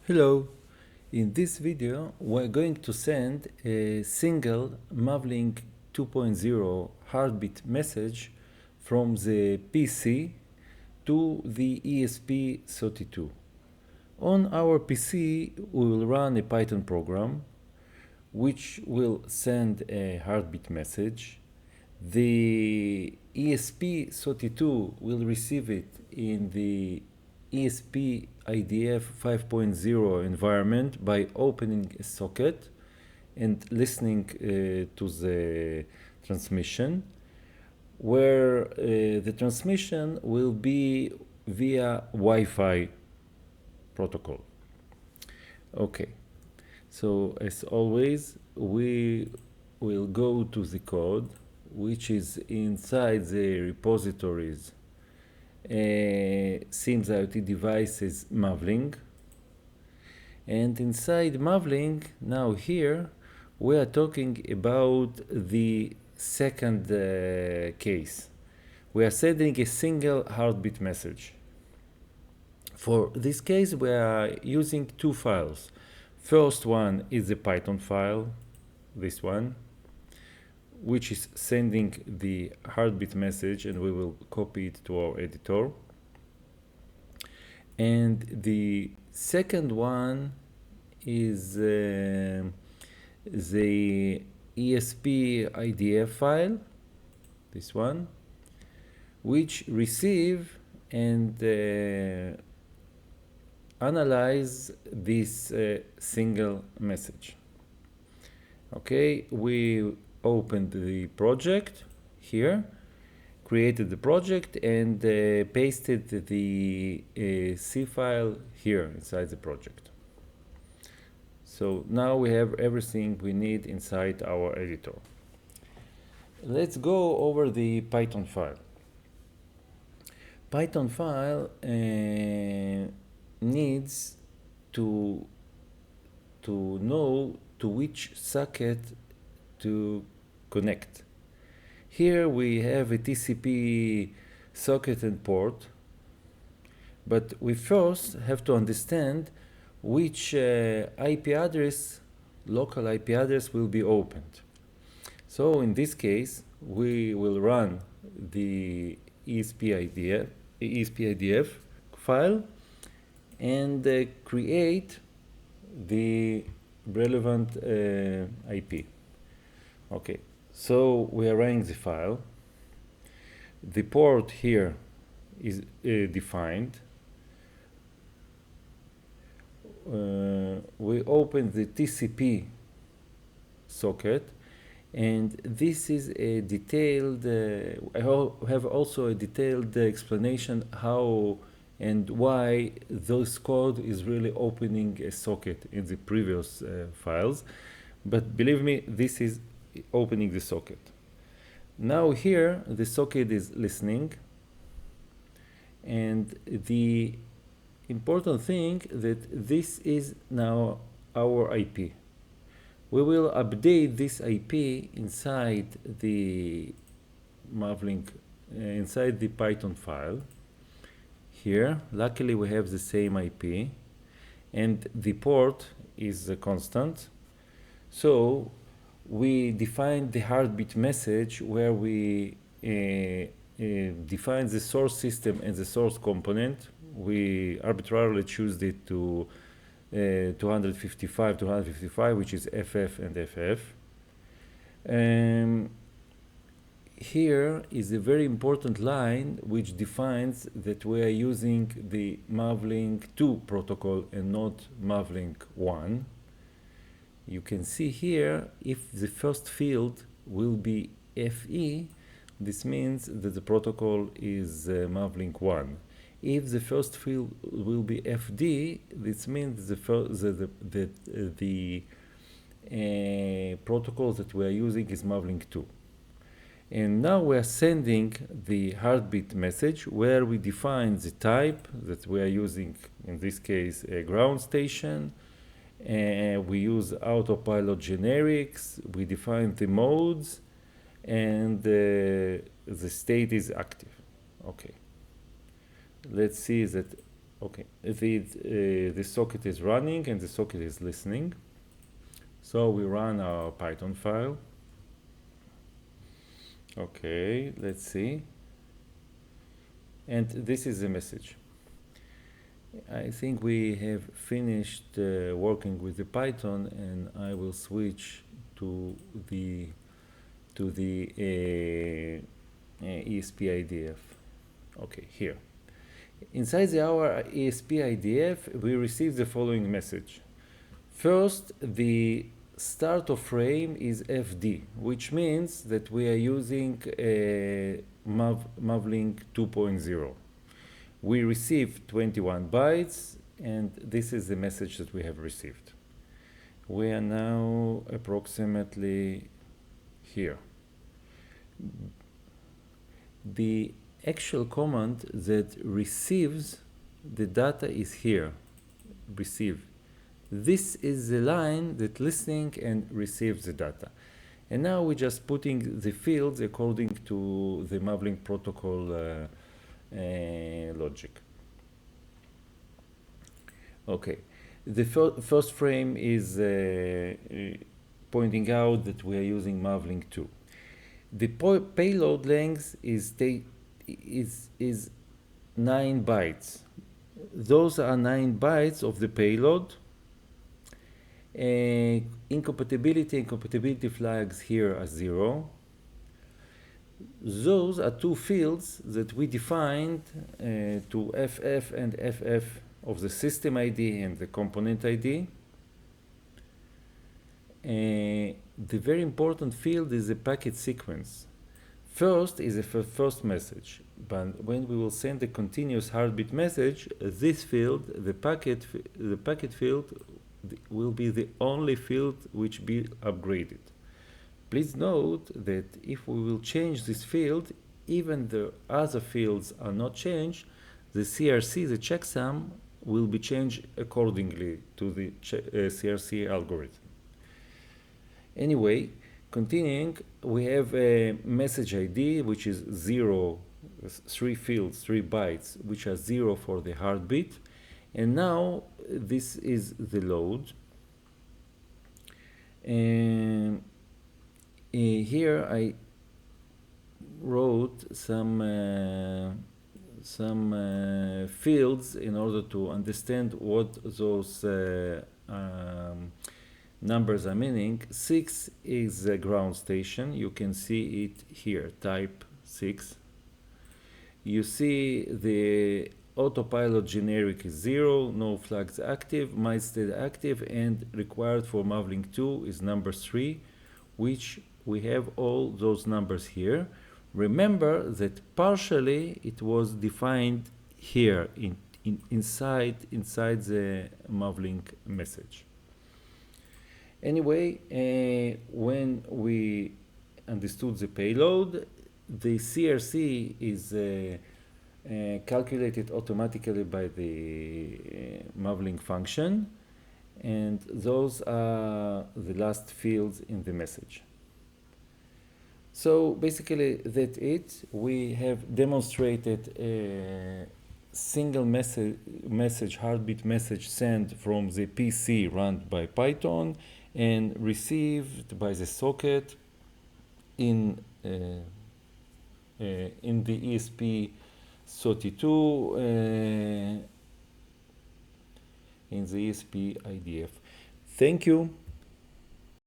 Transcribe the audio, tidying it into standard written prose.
Hello, in this video we're going to send a single MAVLink 2.0 heartbeat message from the PC to the ESP32. On our PC we will run a Python program which will send a heartbeat message. The ESP32 will receive it in the ESP IDF 5.0 environment by opening a socket and listening to the transmission, where the transmission will be via Wi-Fi protocol. Okay, so as always we will go to the code which is inside the repositories SIMS IoT devices MAVLink, and inside MAVLink now here we are talking about the second case. We are sending a single heartbeat message. For this case we are using two files. First one is the Python file, this one, which is sending the heartbeat message, and we will copy it to our editor. And the second one is the ESP IDF file, this one, which receive and analyze this single message. Okay, we opened the project here, created the project, and pasted the C file here inside the project. So now we have everything we need inside our editor. Let's go over the Python file. Python file needs to know to which socket to connect. Here we have a TCP socket and port, but we first have to understand which IP address, local IP address, will be opened. So in this case we will run the ESP IDF file and create the relevant IP. Okay, so we are running the file. The port here is defined. We open the TCP socket, and this is a detailed, I have also a detailed explanation how and why this code is really opening a socket in the previous files. But believe me, this is opening the socket. Now here the socket is listening, and the important thing that this is now our IP. We will update this IP inside the MAVLink, inside the Python file. Here, luckily we have the same IP, and the port is a constant. So we define the heartbeat message where we define the source system and the source component. We arbitrarily choose it to 255, which is FF and FF. Here is a very important line which defines that we are using the MAVLink 2 protocol and not MAVLink 1. You can see here, if the first field will be FE, this means that the protocol is MAVLink 1. If the first field will be FD, this means the protocol that we are using is MAVLink 2. And now we are sending the heartbeat message where we define the type that we are using, in this case a ground station. We use autopilot generics, we define the modes, and the state is active. Okay, let's see that Okay, the socket is running and the socket is listening. So we run our Python file. Okay, let's see. And this is the message. I think we have finished working with the Python, and I will switch to the ESP IDF. Okay, here. Inside our ESP IDF, we receive the following message. First, the start of frame is FD, which means that we are using MAVLink 2.0. We received 21 bytes, and this is the message that we have received. We are now approximately here. The actual command that receives the data is here, receive. This is the line that listening and receives the data. And now we're just putting the fields according to the MAVLink protocol logic. Okay, the first frame is pointing out that we are using MAVLink 2. The payload length is 9 bytes. Those are 9 bytes of the payload. Incompatibility and compatibility flags here are 0. Those are two fields that we defined to FF and FF of the system ID and the component ID. The very important field is the packet sequence. First is the first message, but when we will send a continuous heartbeat message, this field, the packet field, will be the only field which be upgraded. Please note that if we will change this field, even the other fields are not changed, the CRC, the checksum, will be changed accordingly to the CRC algorithm. Anyway, continuing, we have a message ID, which is 0, 3 fields, 3 bytes, which are 0 for the heartbeat. And now this is the load. And here I wrote some fields in order to understand what those numbers are meaning. 6 is the ground station. You can see it here, type 6. You see the autopilot generic is 0, no flags active, MyState active, and required for MAVLink 2 is number 3, which we have all those numbers here. Remember that partially it was defined here inside the MAVLink message. Anyway, when we understood the payload, the CRC is calculated automatically by the MAVLink function, and those are the last fields in the message. So basically that's it. We have demonstrated a single message heartbeat message sent from the PC run by Python and received by the socket in the ESP32 in the ESP IDF. Thank you.